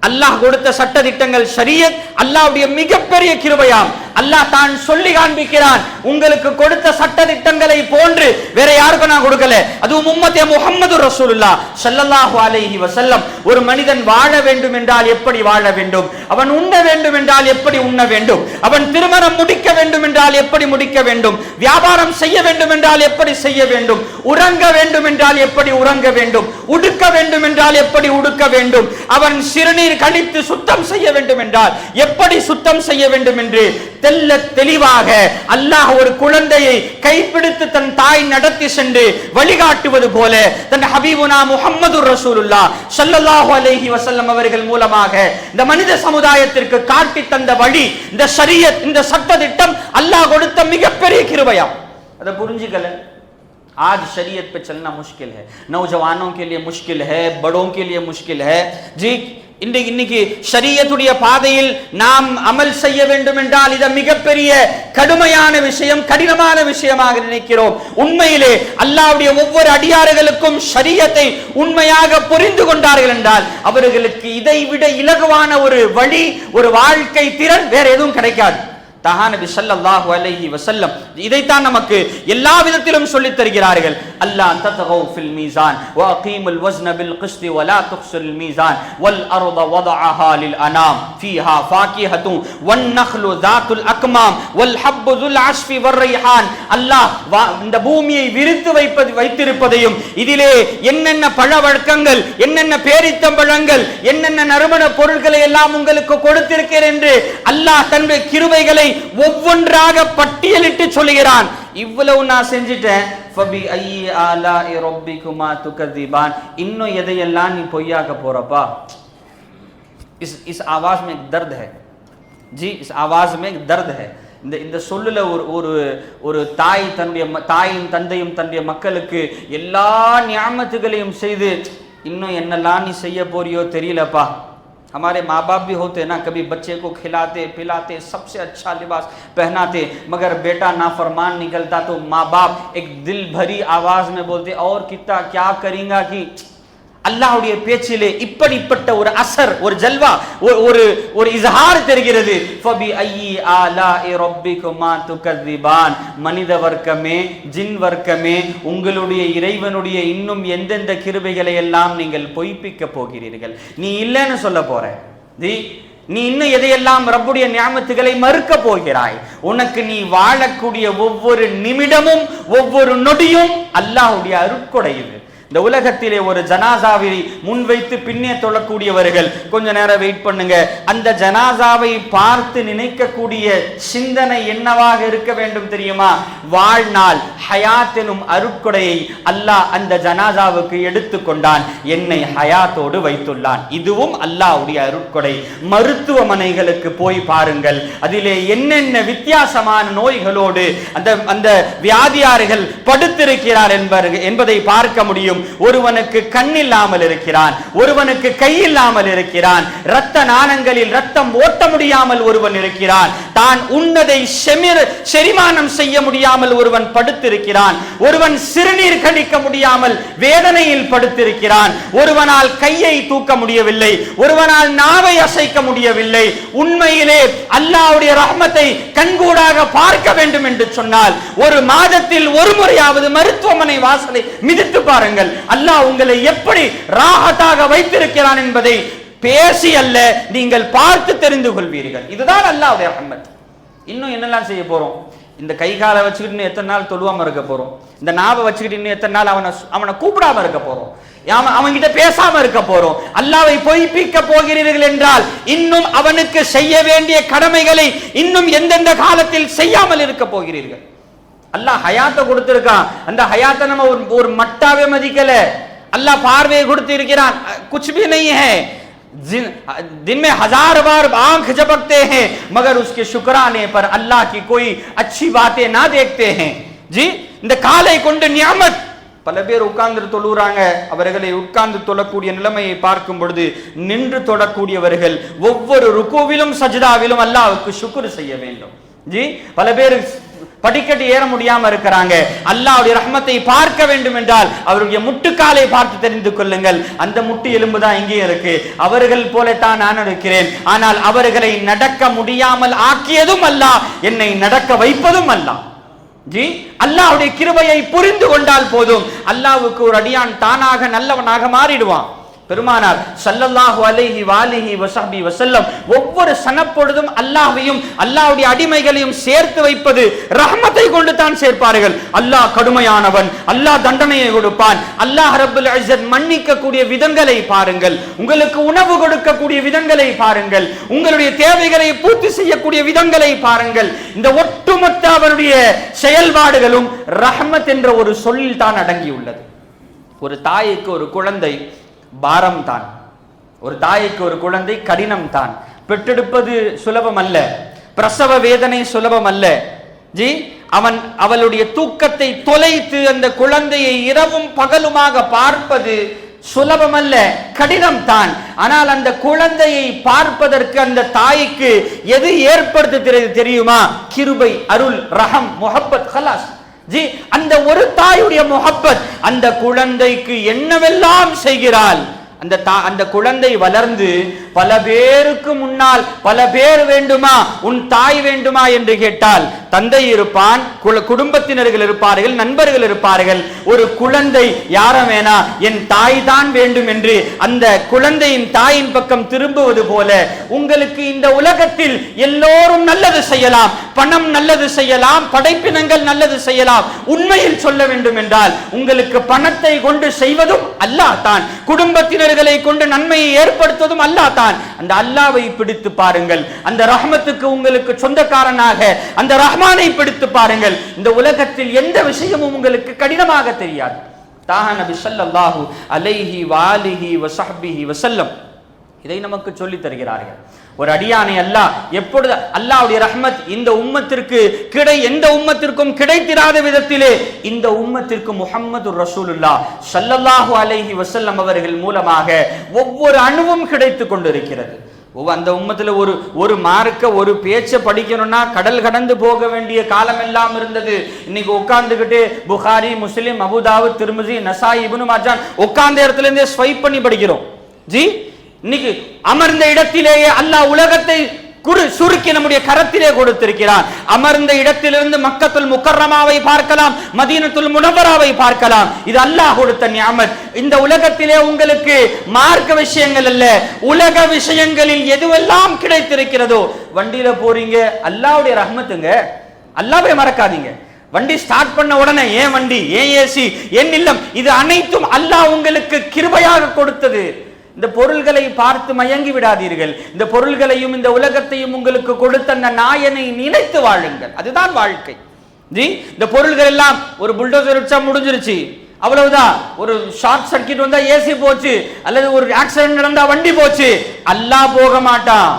அல்லாஹ் கொடுத்த சட்ட திட்டங்கள் ஷரியத் அல்லாஹ்வுடைய மிகப்பெரிய கிருபையாம். அல்லாஹ் தான் சொல்லி காண்பிக்கிறான், உங்களுக்கு கொடுத்த சட்ட திட்டங்களை போன்று வேற யாருக்கும் நான் கொடுக்கல. அதுவும் உம்மத்தே முஹம்மது ரசூலுல்லாஹ் ஸல்லல்லாஹு அலைஹி வஸல்லம். ஒரு மனிதன் வாழ வேண்டும் என்றால் எப்படி வாழ வேண்டும், அவன் உண்ண வேண்டும் என்றால் எப்படி உண்ண வேண்டும், அவன் திருமணம் முடிக்க வேண்டும் என்றால் எப்படி முடிக்க வேண்டும், வியாபாரம் செய்ய வேண்டும் என்றால் எப்படி செய்ய வேண்டும், உறங்க வேண்டும் என்றால் எப்படி உறங்க வேண்டும், உடுக்க வேண்டும் என்றால் எப்படி உடுக்க வேண்டும், அவன் சிறுநீர் கழித்து சுத்தம் செய்ய வேண்டும் என்றால் எப்படி சுத்தம் செய்ய வேண்டும் என்று தெல்ல தெளிவாக அல்லாஹ் ஒரு குழந்தையை கைப்பிடித்து தன் தாய் நடத்தி சென்று வழிகாட்டுவது போல தன் ஹபீபுனா முஹம்மது ரசூலுல்லாஹ் ஸல்லல்லாஹு அலைஹி வஸல்லம் அவர்கள் மூலமாக இந்த மனித சமுதாயத்திற்கு காட்டி தந்த வழி, இந்த ஷரியத், இந்த சட்ட திட்டம் அல்லாஹ் கொடுத்த மிகப்பெரிய கிருபையாம். அதை புரிஞ்சுக்கல. आज शरीयत पे चलना मुश्किल है, नौजवानों के लिए मुश्किल है, बड़ों के लिए मुश्किल है. जी, இன்னைக்கு ஷரியத்துடைய பாதையில் நாம் அமல் செய்ய வேண்டும் என்றால் இது மிகப்பெரிய கடுமையான விஷயம், கடினமான விஷயமாக நினைக்கிறோம். உண்மையிலே அல்லாஹ்வுடைய ஒவ்வொரு அடியார்களுக்கும் ஷரியத்தை உண்மையாக புரிந்து கொண்டார்கள் என்றால் அவர்களுக்கு இதைவிட இலகுவான ஒரு வழி, ஒரு வாழ்க்கை திறன் வேற எதுவும் கிடைக்காது. தஹா நபி ஸல்லல்லாஹு அலைஹி வஸல்லம் இதைத்தான் நமக்கு எல்லா விதத்திலும் சொல்லித் தருகிறார்கள். அல்லாஹ் தத்கௌ ஃபில் மீசான் வஅகீமுல் வஸ்ன பில் கிஸ்தி வலா துக்ஸில் மீசான் வல் அர்த வதஅஹா லில் அனாம் ஃபீஹா ஃபாகிஹத்து வன் நக்லு ذاتுல் அக்மாம் வல் ஹப்பு ذுல் அஸ்ஃபி வர் ரைஹான். அல்லாஹ் இந்த பூமியை விரித்து வைத்திருப்பதையும் இதிலே என்னென்ன பழ வழக்கங்கள், என்னென்ன பேரித்தம்பழங்கள், என்னென்ன நறுமண பொருட்களை எல்லாம் உங்களுக்கு கொடுத்திருக்கிறேன் என்று அல்லாஹ் தன்னுடைய கிருபைகளை ஒவ்வொன்றாக பட்டியலிட்டு சொல்கிறான். இவ்வளவு நான் செஞ்சிட்டேன், ஃபபி ஐயி ஆலாஇ ரப்பிகுமா துகதிபான், இன்னும் எதையெல்லாம் நீ பொய்யாக்க போறப்பா. इस आवाज में एक दर्द है जी, इस आवाज में एक दर्द है. இந்த சொல்லுல ஒரு தாய் தன்னுடைய தாயும் தந்தையும் தன்னுடைய மக்களுக்கு எல்லா நியாமத்துகளையும் செய்து இன்னும் என்னெல்லாம் நீ செய்ய போறியோ தெரியலப்பா. हमारे माँ बाप भी होते ना, कभी बच्चे को खिलाते पिलाते सबसे अच्छा लिबास पहनाते, मगर बेटा नाफरमान निकलता तो माँ बाप एक दिल भरी आवाज में बोलते और कितना क्या करेंगा कि அல்லாஹ்வுடைய பேச்சிலே இப்படிப்பட்ட ஒரு அசர், ஒரு ஜல்வா, ஒரு இஸ்ஹார் தெரிகிறது. ஃபபி ஐயி ஆலாஇ ரப்பிகுமா துகதிபான். மனித வர்க்கமே, ஜின் வர்க்கமே, உங்களுடைய இறைவனுடைய இன்னும் எந்தெந்த கிருபைகளை எல்லாம் நீங்கள் பொய்ப்பிக்க போகிறீர்கள். நீ இல்லைன்னு சொல்ல போற, நீ இன்னும் எதையெல்லாம் ரப்புடைய நியாமத்துகளை மறுக்க போகிறாய். உனக்கு நீ வாழக்கூடிய ஒவ்வொரு நிமிடமும் ஒவ்வொரு நொடியும் அல்லாஹ்வுடைய அருட்கொடை. இது இந்த உலகத்திலே ஒரு ஜனாசாவை முன்வைத்து பின்னே தொழக்கூடியவர்கள் கொஞ்ச நேரம் வெயிட் பண்ணுங்க, அந்த ஜனாசாவை பார்த்து நினைக்கக்கூடிய சிந்தனை என்னவாக இருக்க வேண்டும் தெரியுமா? வாழ்நாள் ஹயாத் எனும் அருட்கொடையை அல்லாஹ் அந்த ஜனாசாவுக்கு எடுத்துக்கொண்டான், என்னை ஹயாத்தோடு வைத்துள்ளான். இதுவும் அல்லாஹ்வுடைய அருட்கொடை. மருத்துவமனைகளுக்கு போய் பாருங்கள், அதிலே என்னென்ன வித்தியாசமான நோய்களோடு அந்த வியாதியார்கள் படுத்திருக்கிறார் என்பதை பார்க்க முடியும். ஒருவனுக்கு கண் இல்லாமல் இருக்கிறான், ஒருவனுக்கு கை இல்லாமல் இருக்கிறான், இரத்த நாளங்களில் ரத்தம் ஓட்ட முடியாமல் ஒருவன் இருக்கிறான், தான் உண்ணதை செரிமானம் செய்ய முடியாமல் ஒருவன் படுத்திருக்கிறான், ஒருவன் சிறுநீர் கழிக்க முடியாமல் வேதனையில் படுத்திருக்கிறான், ஒருவனால் கையை தூக்க முடியவில்லை, ஒருவனால் நாவை அசைக்க முடியவில்லை. உண்மையிலே அல்லாஹ்வுடைய ரஹ்மத்தை கண்கூடாக பார்க்க வேண்டும் என்று சொன்னால் ஒரு மாதத்தில் ஒரு முறையாவது மருத்துவமனை வாசலை மிதித்து பாருங்கள். அல்லாஹ் உங்களை எப்படி ராஹத்தாக வைத்திருக்கிறான் என்பதை பேசி அல்ல, நீங்கள் பார்த்து தெரிந்து கொள்வீர்கள். இதுதான் அல்லாஹ்வுடைய ரஹ்மத். இன்னும் என்னெல்லாம் செய்ய போறோம்? இந்த கை காலை வச்சுக்கிட்டு எத்தனை நாள் தொழுவாம இருக்க போறோம்? இந்த நாவை வச்சுக்கிட்டு இன்னும் எத்தனை நாள் அவனை கூப்பிடாம இருக்க போறோம்? அவன்கிட்ட பேசாம இருக்க போறோம்? அல்லாஹ்வை பொய்ப்பிக்க போகிறீர்கள் என்றால் இன்னும் அவனுக்கு செய்ய வேண்டிய கடமைகளை இன்னும் எந்தெந்த காலத்தில் செய்யாமல் இருக்க போகிறீர்கள்? அல்லாஹ் ஹயாத்தை கொடுத்திருக்கான், அந்த ஹயாத்தை நம்ம ஒரு மட்டாவே மதிக்கல. अल्लाह पारवे घुड़ती இருக்கிறான், कुछ भी नहीं है, दिन में 1000 बार आंख झपकते हैं मगर उसके शुक्राने पर अल्लाह की कोई अच्छी बातें ना देखते हैं. जी இந்த காலை கொண்டு நியாமத். பல பேர் உட்கார்ந்து தொழுறாங்க, அவர்களை உட்கார்ந்து தொழக்கூடிய நிலைமையை பார்க்கும் பொழுது நின்று தொழக்கூடியவர்கள் ஒவ்வொரு ருக்குவிலும் சஜ்தாவிலும் அல்லாஹ்வுக்கு ஷுக்ர் செய்ய வேண்டும். ஜி பல பேர் படிக்கட்டு ஏற முடியாம இருக்கிறாங்க. அல்லாஹ்வுடைய ரஹ்மத்தை பார்க்க வேண்டும் என்றால் அவருடைய முட்டுக்காலை பார்த்து தெரிந்து கொள்ளுங்கள். அந்த முட்டு எலும்பு தான் இங்கே இருக்கு. அவர்கள் போலத்தான் நான் இருக்கிறேன், ஆனால் அவர்களை நடக்க முடியாமல் ஆக்கியதும் அல்லாஹ், என்னை நடக்க வைப்பதும் அல்லாஹ். ஜி அல்லாஹ்வுடைய கிருபையை புரிந்து கொண்டால் போதும், அல்லாஹ்வுக்கு ஒரு அடியான் தானாக நல்லவனாக மாறிடுவான். பெருமானார் ஸல்லல்லாஹு அலைஹி வஆலிஹி வஸஹ்பி வஸல்லம் ஒவ்வொரு சனப்பொழுதும் அல்லாஹ்வையும் அல்லாஹ்வுடைய அடிமைகளையும் சேர்த்து வைப்பது ரஹ்மத்தை கொண்டு தான் சேர்ப்பார்கள். அல்லாஹ் கடுமையானவன், அல்லாஹ் தண்டனையை கொடுப்பான், அல்லாஹ் ரப்பல் இஸ்ஸத் மன்னிக்க கூடிய விதங்களை பாருங்கள், உங்களுக்கு உணவு கொடுக்கக்கூடிய விதங்களை பாருங்கள், உங்களுடைய தேவைகளை பூர்த்தி செய்யக்கூடிய விதங்களை பாருங்கள். இந்த ஒட்டுமொத்த அவருடைய செயல்பாடுகளும் ரஹ்மத் என்ற ஒரு சொல்லில் தான் அடங்கியுள்ளது. ஒரு தாய்க்கு ஒரு குழந்தை பாரம் தான், ஒரு தாய்க்கு ஒரு குழந்தை கடினம் தான். பெற்றெடுப்பது சுலபம் அல்ல, பிரசவ வேதனை சுலபம் அல்ல. ஜி அவளுடைய தூக்கத்தை தொலைத்து அந்த குழந்தையை இரவும் பகலுமாக பார்ப்பது சுலபம் அல்ல, கடினம் தான். ஆனால் அந்த குழந்தையை பார்ப்பதற்கு அந்த தாய்க்கு எது ஏற்படுத்துகிறது தெரியுமா? கிருபை, அருள், ரஹம், முஹப்பத், ஹலாஸ். ஜி அந்த ஒரு தாயுடைய முஹப்பத் அந்த குழந்தைக்கு என்னவெல்லாம் செய்கிறாள். அந்த குழந்தை வளர்ந்து பல பேருக்கு முன்னால் பல பேர் வேண்டுமா, உன் தாய் வேண்டுமா என்று கேட்டால் தந்தை இருப்பான், குடும்பத்தினர்கள் இருப்பார்கள், நண்பர்கள் இருப்பார்கள். ஒரு குழந்தை யாரும் வேணா, என் தாய் தான் வேண்டும் என்று அந்த குழந்தையின் தாயின் பக்கம் திரும்புவது போல உங்களுக்கு இந்த உலகத்தில் எல்லோரும் நல்லது செய்யலாம், பணம் நல்லது செய்யலாம், படைப்பினங்கள் நல்லது செய்யலாம். உண்மையில் சொல்ல வேண்டும் என்றால் உங்களுக்கு பணத்தை கொண்டு செய்வதும் அல்லாஹ் தான், குடும்பத்தினர்களை கொண்டு நன்மையை ஏற்படுத்துவதும் அல்லாஹ் தான். அந்த அல்லாஹ்வை பிடித்து பாருங்கள், அந்த ரஹ்மத்துக்கு உங்களுக்கு சொந்தக்காரனாக அந்த ரஹ்மானை பிடித்து பாருங்கள். இந்த உலகத்தில் எந்த விஷயமும் உங்களுக்கு கடினமாக தெரியாது. தாஹா நபி ஸல்லல்லாஹு அலைஹி வஆலிஹி வஸஹ்பிஹி வஸல்லம் இதை நமக்கு சொல்லி தருகிறார்கள். ஒரு அடியானை அல்லாஹ் எப்பொழுது அல்லாஹ்வுடைய ரஹ்மத் இந்த உம்மத்திற்கு எந்த உம்மத்திற்கும் கிடைத்திராத விதத்திலே இந்த உம்மத்திற்கு முஹம்மது ரசூலுல்லாஹ் ஸல்லல்லாஹு அலைஹி வஸல்லம் அவர்கள் மூலமாக ஒவ்வொரு அணுவும் கிடைத்துக் கொண்டிருக்கிறது. அந்த உம்மத்துல ஒரு மார்க்க ஒரு பேச்சை படிக்கணும்னா கடல் கடந்து போக வேண்டிய காலம் எல்லாம் இருந்தது. இன்னைக்கு உட்கார்ந்துகிட்டு புகாரி, முஸ்லிம், அபூதாவுத், திர்மிஸி, நசாயி, இப்னு மாஜான் உட்கார்ந்த இடத்துல இருந்தே ஸ்வைப் பண்ணி படிக்கிறோம். ஜி இன்னைக்கு அமர்ந்த இடத்திலேயே அல்லாஹ் உலகத்தை சுருக்கி நம்முடைய கரத்திலே கொடுத்திருக்கிறான். அமர்ந்த இடத்திலிருந்து மக்கத்துல் முக்கர்ரமாவை பார்க்கலாம், மதீனத்துல் முனவராவை பார்க்கலாம். இது அல்லாஹ் கொடுத்த நியாமத். இந்த உலகத்திலே உங்களுக்கு மார்க்க விஷயங்கள் அல்ல, உலக விஷயங்களில் எதுவெல்லாம் கிடைத்திருக்கிறதோ, வண்டியில போறீங்க அல்லாஹ்வுடைய ரஹ்மத்துங்க, அல்லாஹ்வை மறக்காதீங்க. வண்டி ஸ்டார்ட் பண்ண உடனே ஏன் வண்டி, ஏன் ஏசி, ஏன் இல்லம், இது அனைத்தும் அல்லாஹ் உங்களுக்கு கிருபையாக கொடுத்தது. இந்த பொருள்களை பார்த்து மயங்கி விடாதீர்கள். இந்த பொருள்களையும் இந்த உலகத்தையும் உங்களுக்கு கொடுத்த அந்த நாயனை நினைத்து வாழுங்கள். அதுதான் வாழ்க்கை. இந்த பொருள்கள் எல்லாம் ஒரு புல்டோசர் வச்சா முடிஞ்சிருச்சு, அவ்வளவுதான். ஒரு ஷார்ட் சர்க்கியூட் வந்தா ஏசி போச்சு, அல்லது ஒரு ஆக்சிடென்ட் நடந்தா வண்டி போச்சு. அல்லாஹ் போக மாட்டான்.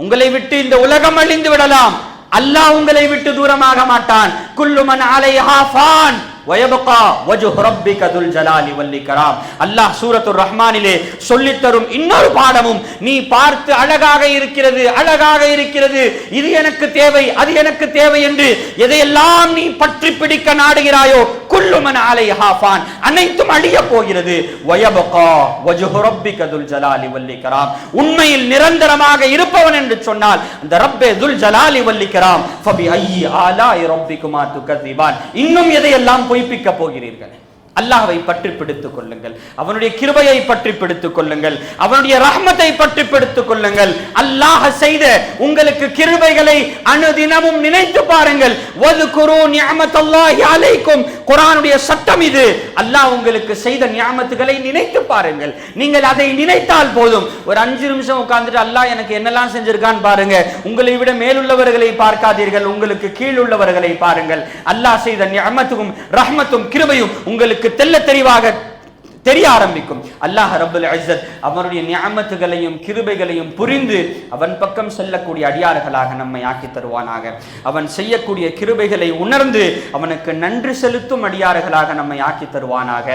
உங்களை விட்டு இந்த உலகம் அழிந்து விடலாம், அல்லாஹ் உங்களை விட்டு தூரமாக மாட்டான். குல்லு மன் அலைஹா ஃபான் வயபகா வஜ்ஹு ரப்பிக துல் ஜலாலி வல் இக்ராம். அல்லாஹ் சூரத்துர் ரஹ்மானிலே சொல்லித் தரும் இன்னொரு பாடமும், நீ பார்த்து அழகாக இருக்கிறது, அழகாக இருக்கிறது, இது எனக்கு தேவை, அது எனக்கு தேவை என்று எதையெல்லாம் நீ பற்றி பிடிக்க நாடுகிறாயோ, குல்லு மன் அலைஹா ஃபான், அனைத்தும் அழிய போகிறது. வயபகா வஜ்ஹு ரப்பிக துல் ஜலாலி வல் இக்ராம், உண்மையில் நிரந்தரமாக இருப்பவன் என்று சொன்னால் அந்த ரப்பே துல் ஜலாலி வல் இக்ராம். ஃபபி ஐயி ஆலாஇ ரப்பிகுமா துகதிபான், இன்னும் எதையெல்லாம் பொய்ப்பிக்க போகிறீர்கள்? அல்லாஹ்வை பற்றி பிடித்துக் கொள்ளுங்கள், அவனுடைய கிருபையை பற்றி பிடித்துக் கொள்ளுங்கள், அவனுடைய ரஹ்மத்தை பற்றி பிடித்துக் கொள்ளுங்கள். அல்லாஹ் செய்த உங்களுக்கு கிருபைகளை அனுதினமும் நினைத்து பாருங்கள். வதுகுரு நிஅமத்தல்லாஹி அலைக்கும், குர்ஆனுடைய சட்டம் இது. அல்லாஹ் உங்களுக்கு செய்த நியாமத்துகளை நினைத்து பாருங்கள். நீங்கள் அதை நினைத்தால் போதும். ஒரு 5 நிமிஷம் உட்கார்ந்துட்டு அல்லாஹ் எனக்கு என்னெல்லாம் செஞ்சிருக்கான்னு பாருங்க. உங்களை விட மேலுள்ளவர்களை பார்க்காதீர்கள், உங்களுக்கு கீழ் உள்ளவர்களை பாருங்கள். அல்லாஹ் செய்த நிஅமத்தும் ரஹ்மத்தும் கிருபையும் உங்களுக்கு தெல்ல தெளிவாக தெரிய ஆரம்பிக்கும். அல்லாஹ் ரப்பல் இஸ்ஸத் அவனுடைய நிஅமத்துகளையும் கிருபைகளையும் புரிந்து அவன் பக்கம் செல்லக்கூடிய அடியார்களாக நம்மை ஆக்கி தருவானாக. அவன் செய்யக்கூடிய கிருபைகளை உணர்ந்து அவனுக்கு நன்றி செலுத்தும் அடியார்களாக நம்மை ஆக்கி தருவானாக.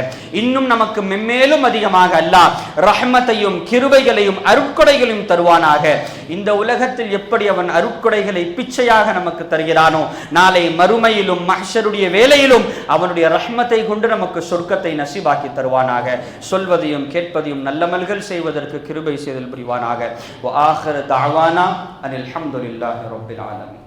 இன்னும் நமக்கு மென்மேலும் அதிகமாக அல்லாஹ் ரஹ்மத்தையும் கிருபைகளையும் அருட்கொடைகளையும் தருவானாக. இந்த உலகத்தில் எப்படி அவன் அருட்கொடைகளை பிச்சையாக நமக்கு தருகிறானோ, நாளை மறுமையிலும் மஹ்ஷருடைய வேளையிலும் அவனுடைய ரஹ்மத்தை கொண்டு நமக்கு சொர்க்கத்தை நசீபாக்கி தருவானாக. சொல்வதையும் கேட்பதையும் நல்லமல்கள் செய்வதற்கு கிருபை செய்தல் புரிவானாக. வ ஆகிரு தஅவானா அனில் ஹம்துலில்லாஹி ரப்பில் ஆலமீன்.